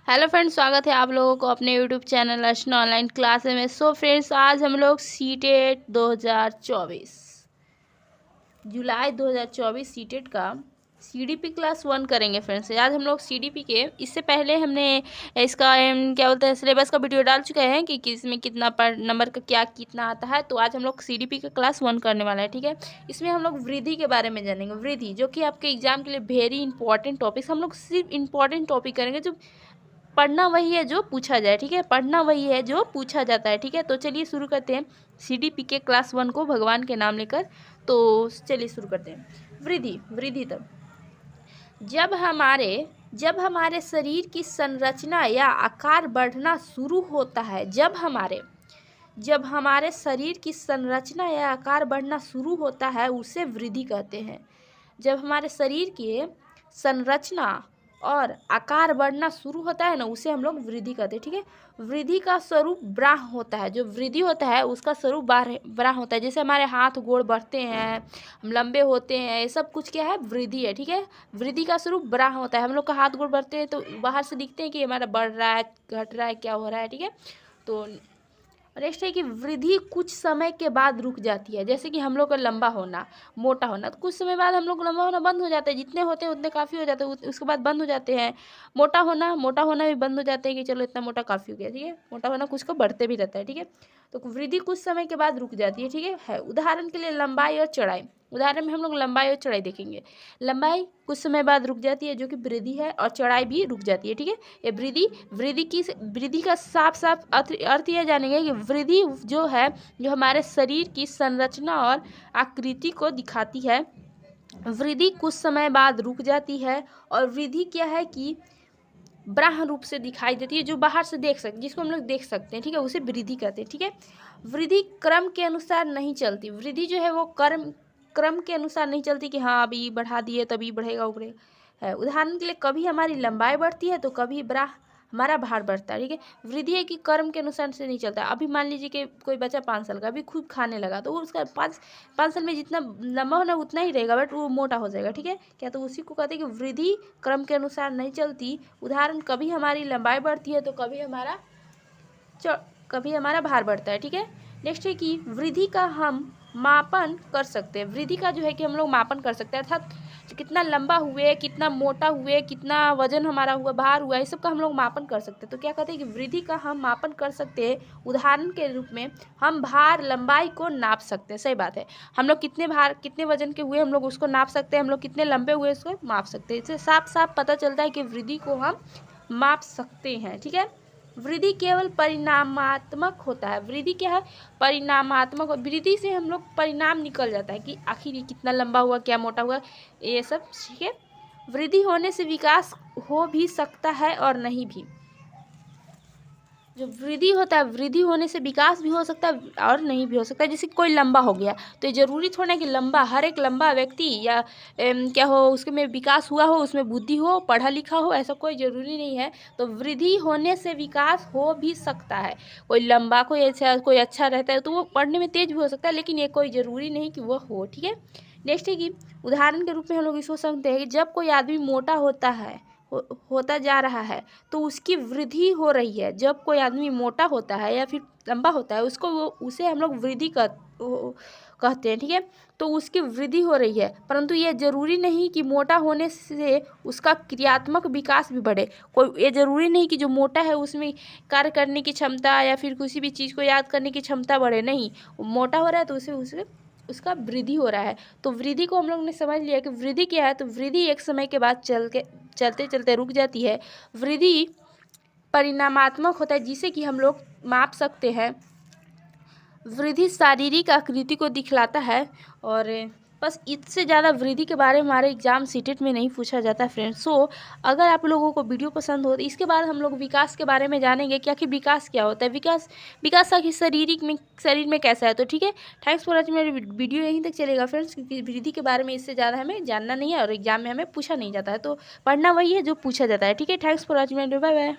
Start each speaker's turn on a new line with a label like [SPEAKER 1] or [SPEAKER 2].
[SPEAKER 1] Hello friends, स्वागत है आप लोगों को अपने यूट्यूब चैनल अर्चना ऑनलाइन क्लास में। सो फ्रेंड्स, आज हम लोग सीटेट 2024 जुलाई 2024 सीटेट का सीडीपी क्लास 1 करेंगे। फ्रेंड्स, आज हम लोग सीडीपी के इससे पहले हमने इसका क्या बोलते हैं सिलेबस का वीडियो डाल चुके हैं कि किसमें कितना पर नंबर का क्या कितना आता है। तो आज हम लोग सीडीपी का क्लास 1 करने वाला है। ठीक है, इसमें हम लोग वृद्धि के बारे में जानेंगे। वृद्धि जो कि आपके एग्जाम के लिए वेरी इंपॉर्टेंट टॉपिक। हम लोग सिर्फ इंपॉर्टेंट टॉपिक करेंगे, जो पढ़ना वही है जो पूछा जाए। ठीक है, पढ़ना वही है जो पूछा जाता है। ठीक है, तो चलिए शुरू करते हैं सीडीपी के क्लास 1 को भगवान के नाम लेकर। तो चलिए शुरू करते हैं। वृद्धि वृद्धि तब जब हमारे शरीर की संरचना या आकार बढ़ना शुरू होता है। जब हमारे शरीर की संरचना या आकार बढ़ना शुरू होता है उसे वृद्धि कहते हैं। जब हमारे शरीर की संरचना और आकार बढ़ना शुरू होता है ना, उसे हम लोग वृद्धि कहते हैं। ठीक है, वृद्धि का स्वरूप ब्राह होता है। जो वृद्धि होता है उसका स्वरूप ब्राह होता है। जैसे हमारे हाथ गोड़ बढ़ते हैं, हम लंबे होते हैं, ये सब कुछ क्या है, वृद्धि है। ठीक है, वृद्धि का स्वरूप ब्राह होता है। हम लोग का हाथ गोड़ बढ़ते हैं तो बाहर से दिखते हैं कि हमारा बढ़ रहा है, घट रहा है, क्या हो रहा है। ठीक है, तो नेक्स्ट है कि वृद्धि कुछ समय के बाद रुक जाती है। जैसे कि हम लोग का लंबा होना, मोटा होना, तो कुछ समय बाद हम लोग लंबा होना बंद हो जाता है। जितने होते हैं उतने काफ़ी हो जाते हैं, उसके बाद बंद हो जाते हैं। मोटा होना भी बंद हो जाते हैं कि चलो इतना मोटा काफ़ी हो गया। ठीक है, मोटा होना कुछ को बढ़ते भी रहता है। ठीक है, तो वृद्धि कुछ समय के बाद रुक जाती है। ठीक है, उदाहरण के लिए लंबाई और चौड़ाई। उदाहरण में हम लोग लंबाई और चौड़ाई देखेंगे। लंबाई कुछ समय बाद रुक जाती है, जो कि वृद्धि है, और चौड़ाई भी रुक जाती है। ठीक है, ये वृद्धि का साफ साफ अर्थ यह जानेंगे कि वृद्धि जो है, जो हमारे शरीर की संरचना और आकृति को दिखाती है। वृद्धि कुछ समय बाद रुक जाती है, और वृद्धि क्या है कि ब्राह्म रूप से दिखाई देती है, जो बाहर से जिसको हम लोग देख सकते हैं। ठीक है, उसे वृद्धि कहते हैं। ठीक है, वृद्धि क्रम के अनुसार नहीं चलती। वृद्धि जो है वो क्रम के अनुसार नहीं चलती कि हाँ अभी बढ़ा दिए तभी बढ़ेगा उबड़ेगा है। उदाहरण के लिए कभी हमारी लंबाई बढ़ती है तो कभी हमारा भार बढ़ता है। ठीक है, वृद्धि है कि कर्म के अनुसार से नहीं चलता। अभी मान लीजिए कि कोई बच्चा 5 साल का अभी खूब खाने लगा, तो वो उसका 5 साल में जितना लंबा होना उतना ही रहेगा, बट वो मोटा हो जाएगा। ठीक है, क्या तो उसी को कहते हैं कि वृद्धि क्रम के अनुसार नहीं चलती। उदाहरण, कभी हमारी लंबाई बढ़ती है तो कभी हमारा भार बढ़ता है। ठीक है, नेक्स्ट है कि वृद्धि का हम मापन कर सकते हैं। वृद्धि का जो है कि हम लोग मापन कर सकते हैं, अर्थात कितना लंबा हुए, कितना मोटा हुए, कितना वजन हमारा हुआ, भार हुआ, ये सब का हम लोग मापन कर सकते हैं। तो क्या कहते हैं कि वृद्धि का हम मापन कर सकते हैं। उदाहरण के रूप में हम भार लंबाई को नाप सकते हैं। सही बात है, हम लोग कितने वजन के हुए हम लोग उसको नाप सकते हैं। हम लोग कितने लंबे हुए उसको माप सकते हैं। इससे साफ साफ पता चलता है कि वृद्धि को हम माप सकते हैं। ठीक है, वृद्धि केवल परिणामात्मक होता है। वृद्धि क्या है, परिणामात्मक। वृद्धि से हम लोग परिणाम निकल जाता है कि आखिर ये कितना लंबा हुआ, क्या मोटा हुआ, ये सब। ठीक है, वृद्धि होने से विकास हो भी सकता है और नहीं भी। जो वृद्धि होता है, वृद्धि होने से विकास भी हो सकता है और नहीं भी हो सकता है। जैसे कोई लंबा हो गया तो ये जरूरी थोड़ा कि हर एक लंबा व्यक्ति या क्या हो उसके में विकास हुआ हो, उसमें बुद्धि हो, पढ़ा लिखा हो, ऐसा कोई ज़रूरी नहीं है। तो वृद्धि होने से विकास हो भी सकता है। कोई लंबा कोई अच्छा रहता है तो वो पढ़ने में तेज भी हो सकता है, लेकिन ये कोई ज़रूरी नहीं कि वो हो। ठीक है, नेक्स्ट है कि उदाहरण के रूप में हम लोग इसको समझते हैं कि जब कोई आदमी मोटा होता जा रहा है तो उसकी वृद्धि हो रही है। जब कोई आदमी मोटा होता है या फिर लंबा होता है उसे हम लोग वृद्धि कहते हैं। ठीक है, तो उसकी वृद्धि हो रही है, परंतु ये जरूरी नहीं कि मोटा होने से उसका क्रियात्मक विकास भी बढ़े। ये जरूरी नहीं कि जो मोटा है उसमें कार्य करने की क्षमता या फिर किसी भी चीज़ को याद करने की क्षमता बढ़े। नहीं, मोटा हो रहा है तो उसे उसका वृद्धि हो रहा है। तो वृद्धि को हम लोग ने समझ लिया कि वृद्धि क्या है। तो वृद्धि एक समय के बाद चलते चलते रुक जाती है। वृद्धि परिणामात्मक होता है, जिसे कि हम लोग माप सकते हैं। वृद्धि शारीरिक आकृति को दिखलाता है, और बस इससे ज़्यादा वृद्धि के बारे में हमारे एग्जाम सीटेट में नहीं पूछा जाता फ्रेंड्स। सो अगर आप लोगों को वीडियो पसंद हो तो इसके बाद हम लोग विकास के बारे में जानेंगे कि आखिर विकास क्या होता है, विकास आखिर शरीर में कैसा है। तो ठीक है, थैंक्स फॉर वॉचिंग। मेरी वीडियो यहीं तक चलेगा फ्रेंड्स, क्योंकि वृद्धि के बारे में इससे ज़्यादा हमें जानना नहीं है और एग्जाम में हमें पूछा नहीं जाता है। तो पढ़ना वही है जो पूछा जाता है। ठीक है, thanks for watching, bye bye.